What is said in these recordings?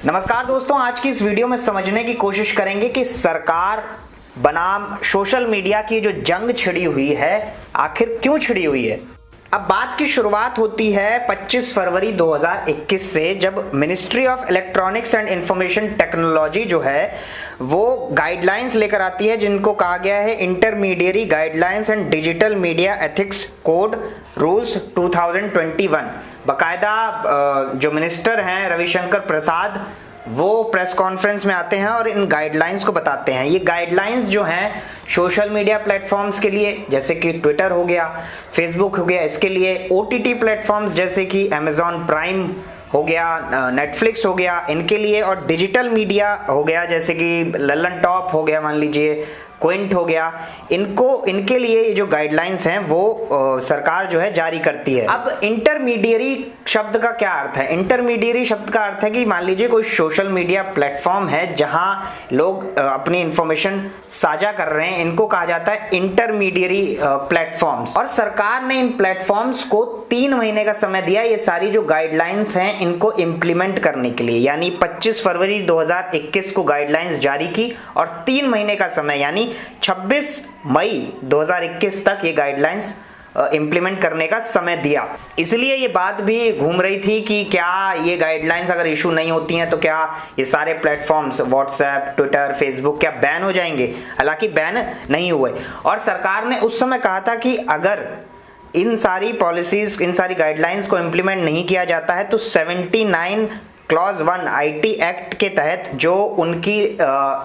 नमस्कार दोस्तों, आज की इस वीडियो में समझने की कोशिश करेंगे कि सरकार बनाम सोशल मीडिया की जो जंग छिड़ी हुई है आखिर क्यों छिड़ी हुई है। अब बात की शुरुआत होती है 25 फरवरी 2021 से, जब ministry of electronics and information technology जो है वो गाइडलाइंस लेकर आती है, जिनको कहा गया है intermediary guidelines and digital media ethics code rules 2021। बाकायदा जो मिनिस्टर हैं रविशंकर प्रसाद, वो प्रेस कॉन्फ्रेंस में आते हैं और इन गाइडलाइंस को बताते हैं। ये गाइडलाइंस जो हैं सोशल मीडिया प्लेटफॉर्म्स के लिए, जैसे कि ट्विटर हो गया, फेसबुक हो गया, इसके लिए ओटीटी प्लेटफॉर्म्स जैसे कि अमेजॉन प्राइम हो गया, नेटफ्लिक्स हो गया, इनके लिए, और डिजिटल मीडिया हो गया जैसे कि लल्लन टॉप हो गया, मान लीजिए क्विंट हो गया, इनके लिए जो गाइडलाइंस हैं वो सरकार जो है जारी करती है। अब इंटरमीडिएरी शब्द का क्या अर्थ है? इंटरमीडिएरी शब्द का अर्थ है कि मान लीजिए कोई सोशल मीडिया प्लेटफॉर्म है जहां लोग अपनी इंफॉर्मेशन साझा कर रहे हैं, इनको कहा जाता है इंटरमीडिएरी प्लेटफॉर्म्स। और सरकार ने इन प्लेटफॉर्म्स को 3 महीने का समय दिया ये सारी जो गाइडलाइंस हैं इनको इंप्लीमेंट करने के लिए, यानी 25 फरवरी 2021 को गाइडलाइंस जारी की और 3 महीने का समय यानी 26 मई 2021 तक ये गाइडलाइंस इंप्लीमेंट करने का समय दिया। इसलिए ये बात भी घूम रही थी कि क्या ये गाइडलाइंस अगर इशू नहीं होती हैं तो क्या ये सारे प्लेटफॉर्म्स व्हाट्सएप, ट्विटर, फेसबुक क्या बैन हो जाएंगे। हालांकि बैन नहीं हुए और सरकार ने उस समय कहा था कि अगर इन सारी पॉलिसीज, इन सारी गाइडलाइंस को इंप्लीमेंट नहीं किया जाता है तो 79 क्लॉज 1 आईटी एक्ट के तहत जो उनकी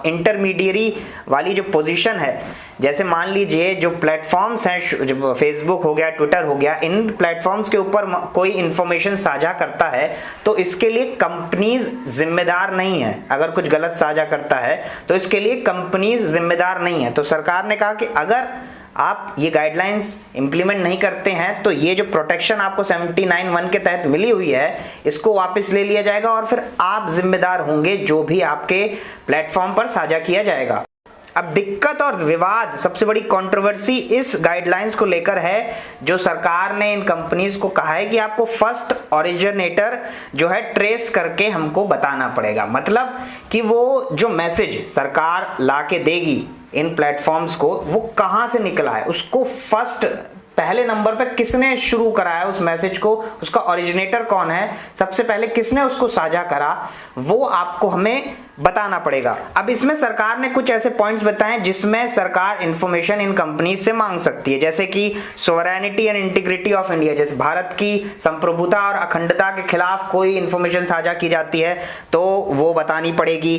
इंटरमीडिएरी वाली जो पोजीशन है, जैसे मान लीजिए जो प्लेटफॉर्म्स हैं, जो फेसबुक हो गया, ट्विटर हो गया, इन प्लेटफॉर्म्स के ऊपर कोई इंफॉर्मेशन साझा करता है तो इसके लिए कंपनीज जिम्मेदार नहीं है। अगर कुछ गलत साझा करता है तो इसके लिए कंपनीज जिम्मेदार नहीं है। तो सरकार ने कहा कि अगर आप ये गाइडलाइंस इंप्लीमेंट नहीं करते हैं तो ये जो प्रोटेक्शन आपको 79(1) के तहत मिली हुई है इसको वापस ले लिया जाएगा और फिर आप जिम्मेदार होंगे जो भी आपके प्लेटफॉर्म पर साझा किया जाएगा। अब दिक्कत और विवाद, सबसे बड़ी कंट्रोवर्सी इस गाइडलाइंस को लेकर है जो सरकार ने इन कंपनीज को कहा है कि आपको फर्स्ट ओरिजिनेटर जो है ट्रेस करके हमको बताना पड़ेगा। मतलब कि वो जो मैसेज सरकार ला के देगी इन प्लेटफॉर्म्स को, वो कहां से निकला है, उसको फर्स्ट पहले नंबर पे किसने शुरू कराया उस मैसेज को, उसका ओरिजिनेटर कौन है, सबसे पहले किसने उसको साझा करा, वो आपको हमें बताना पड़ेगा। अब इसमें सरकार ने कुछ ऐसे पॉइंट्स बताए जिसमें सरकार इंफॉर्मेशन इन कंपनीज से मांग सकती है, जैसे कि sovereignty and integrity of India, जैसे भारत की संप्रभुता और अखंडता के खिलाफ कोई इंफॉर्मेशन साझा की जाती है तो वो बतानी पड़ेगी।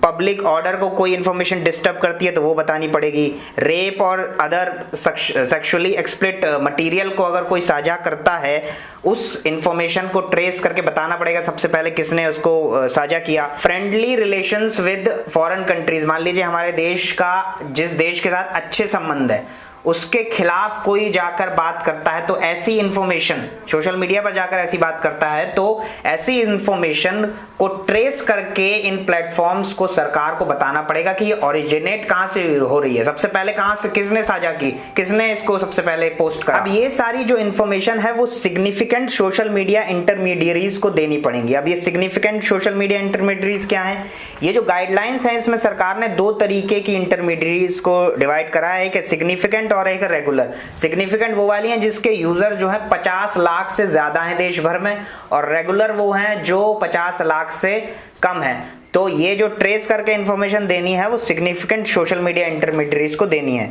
पब्लिक ऑर्डर को कोई इंफॉर्मेशन डिस्टर्ब करती है तो वो बतानी पड़ेगी। रेप और अदर सेक्सुअली एक्सप्लिट मटेरियल को अगर कोई साझा करता है, उस इंफॉर्मेशन को ट्रेस करके बताना पड़ेगा सबसे पहले किसने उसको साझा किया। Friendly relations with foreign countries, मान लीजिए हमारे देश का जिस देश के साथ अच्छे संबंध है उसके खिलाफ कोई जाकर बात करता है तो ऐसी इंफॉर्मेशन, सोशल मीडिया पर जाकर ऐसी बात करता है तो ऐसी इंफॉर्मेशन को ट्रेस करके इन प्लेटफॉर्म्स को सरकार को बताना पड़ेगा कि ये ओरिजिनेट कहां से हो रही है, सबसे पहले कहां से, किसने साझा की, किसने इसको सबसे पहले पोस्ट करा। अब ये सारी जो इंफॉर्मेशन है वो सिग्निफिकेंट सोशल मीडिया इंटरमीडिएरीज को देनी पड़ेंगी। अब ये सिग्निफिकेंट सोशल मीडिया इंटरमीडिएरीज क्या है? ये जो गाइडलाइंस है इसमें सरकार ने 2 तरीके की इंटरमीडिएरीज को डिवाइड करा है, एक सिग्निफिकेंट और एक रेगुलर। सिग्निफिकेंट वो वाली हैं जिसके यूजर जो है 50 लाख से ज्यादा हैं देश भर में, और रेगुलर वो हैं जो 50 लाख से कम है। तो ये जो ट्रेस करके इंफॉर्मेशन देनी है वो सिग्निफिकेंट सोशल मीडिया इंटरमीडिएरीज को देनी है।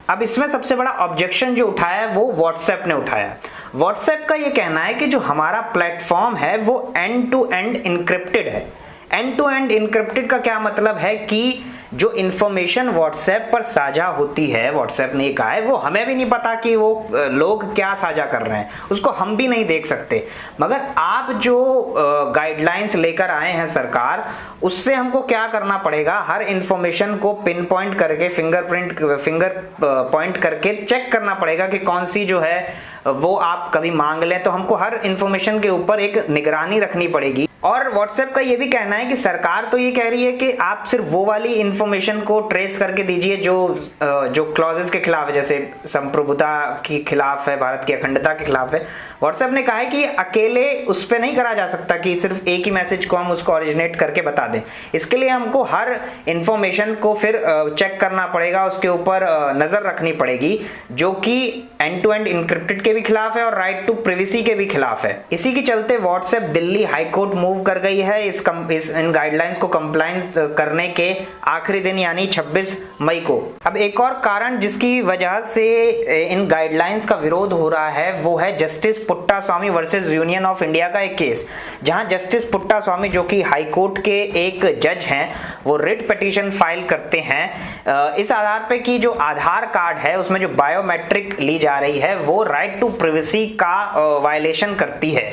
अब इसमें सबसे बड़ा ऑब्जेक्शन जो उठाया है वो व्हाट्सएप ने उठाया। व्हाट्सएप का ये कहना है कि जो हमारा प्लेटफॉर्म है वो एंड टू एंड इनक्रिप्टेड है। एंड टू एंड इनक्रिप्टेड का क्या मतलब है कि जो इंफॉर्मेशन व्हाट्सएप पर साझा होती है, व्हाट्सएप ने कहा है, वो हमें भी नहीं पता कि वो लोग क्या साझा कर रहे हैं, उसको हम भी नहीं देख सकते। मगर आप जो गाइडलाइंस लेकर आए हैं सरकार, उससे हमको क्या करना पड़ेगा, हर इंफॉर्मेशन को पिन पॉइंट करके, फिंगर पॉइंट करके चेक करना पड़ेगा कि कौन सी जो है वो आप कभी मांग लें, तो हमको हर इंफॉर्मेशन के ऊपर एक निगरानी रखनी पड़ेगी। और व्हाट्सएप का ये भी कहना है कि सरकार तो ये कह रही है कि आप सिर्फ वो वाली इंफॉर्मेशन को ट्रेस करके दीजिए जो क्लॉजेस के खिलाफ है, जैसे संप्रभुता के खिलाफ है, भारत की अखंडता के खिलाफ है। व्हाट्सएप ने कहा है कि अकेले उस पर नहीं करा जा सकता कि सिर्फ एक ही मैसेज को हम उसको ओरिजिनेट करके बता दें। इसके लिए हमको हर इंफॉर्मेशन को फिर चेक करना पड़ेगा, उसके ऊपर नजर रखनी पड़ेगी, जो कि एंड टू एंड इंक्रिप्टेड के भी खिलाफ है और राइट टू प्रिवेसी के भी खिलाफ है। इसी के चलते WhatsApp Delhi high court move कर गई है इन गाइडलाइंस को कंप्लायंस करने के आखिरी दिन यानी 26 मई को। अब एक और कारण जिसकी वजह से इन गाइडलाइंस का विरोध हो रहा है वो है justice Puttaswamy versus union of India का एक केस, जहां जस्टिस पुट्टास्वामी जो कि हाई कोर्ट के एक जज हैं, वो रिट पिटीशन फाइल करते हैं इस आधार पे कि जो आधार कार्ड है उसमें जो बायोमेट्रिक ली जा रही है वो राइट टू प्रिवेसी का वायलेशन करती है।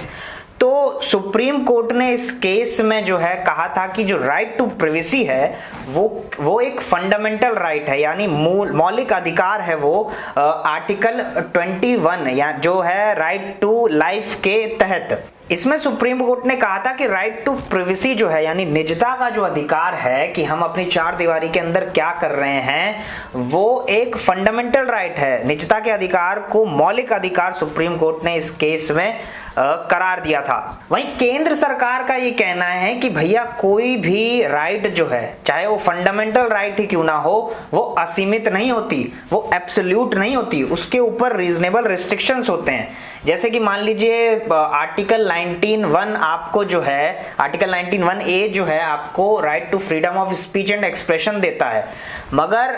तो सुप्रीम कोर्ट ने इस केस में जो है कहा था कि जो राइट टू प्रिवेसी है वो एक फंडामेंटल राइट है, यानी मौलिक अधिकार है। वो आर्टिकल 21 या जो है राइट टू लाइफ के तहत इसमें सुप्रीम कोर्ट ने कहा था कि राइट टू प्रिवेसी जो है यानी निजता का जो अधिकार है कि हम अपनी चार दीवारी के अंदर क्या कर रहे हैं वो एक फंडामेंटल राइट है। निजता के अधिकार को मौलिक अधिकार सुप्रीम कोर्ट ने इस केस में करार दिया था। वहीं केंद्र सरकार का ये कहना है कि भैया कोई भी राइट जो है चाहे वो फंडामेंटल राइट ही क्यों ना हो वो असीमित नहीं होती, वो एब्सोल्यूट नहीं होती, उसके ऊपर रीजनेबल रिस्ट्रिक्शंस होते हैं। जैसे कि मान लीजिए आर्टिकल 19(1) आपको जो है आर्टिकल 19(1)(a) जो है आपको right to freedom of speech and expression देता है, मगर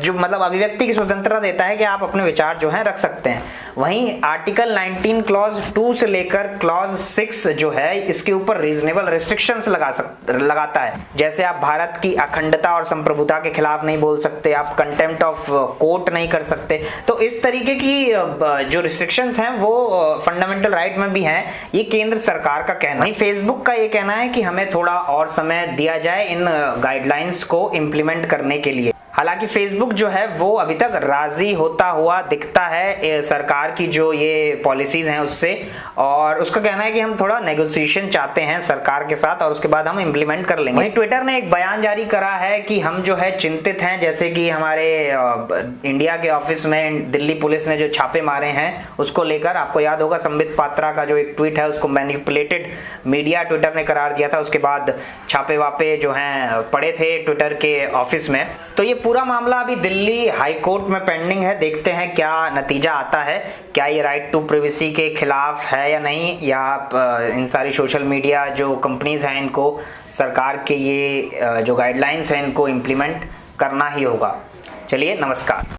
जो मतलब अभिव्यक्ति की स्वतंत्रता देता है कि आप अपने विचार जो है रख सकते हैं। वहीं आर्टिकल 19 क्लॉज 2 से लेकर क्लॉज 6 जो है इसके ऊपर रीजनेबल रिस्ट्रिक्शंस लगाता है। जैसे आप भारत की अखंडता और संप्रभुता के खिलाफ नहीं बोल सकते, आप कंटेम्प्ट ऑफ कोर्ट नहीं कर सकते। तो इस तरीके की जो रिस्ट्रिक्शंस हैं वो फंडामेंटल राइट में भी हैं, ये केंद्र सरकार का कहना है। फेसबुक का ये कहना है कि हमें थोड़ा और समय दिया जाए इन गाइडलाइंस को इंप्लीमेंट करने के लिए। हालांकि फेसबुक जो है वो अभी तक राजी होता हुआ दिखता है सरकार की जो ये पॉलिसीज हैं उससे, और उसका कहना है कि हम थोड़ा नेगोशिएशन चाहते हैं सरकार के साथ और उसके बाद हम इंप्लीमेंट कर लेंगे। वहीं ट्विटर ने एक बयान जारी करा है कि हम जो है चिंतित हैं, जैसे कि हमारे इंडिया के ऑफिस में दिल्ली पुलिस ने जो छापे मारे हैं उसको लेकर। आपको याद होगा संबित पात्रा का जो एक ट्वीट है उसको मैनिपुलेटेड मीडिया ट्विटर ने करार दिया था, उसके बाद छापे वापे जो हैं पड़े थे ट्विटर के ऑफिस में। तो ये पूरा मामला अभी दिल्ली हाई कोर्ट में पेंडिंग है, देखते हैं क्या नतीजा आता है, क्या ये राइट टू प्रिवेसी के खिलाफ है या नहीं, या इन सारी सोशल मीडिया जो कंपनीज हैं इनको सरकार के ये जो गाइडलाइंस हैं इनको इम्प्लीमेंट करना ही होगा। चलिए नमस्कार।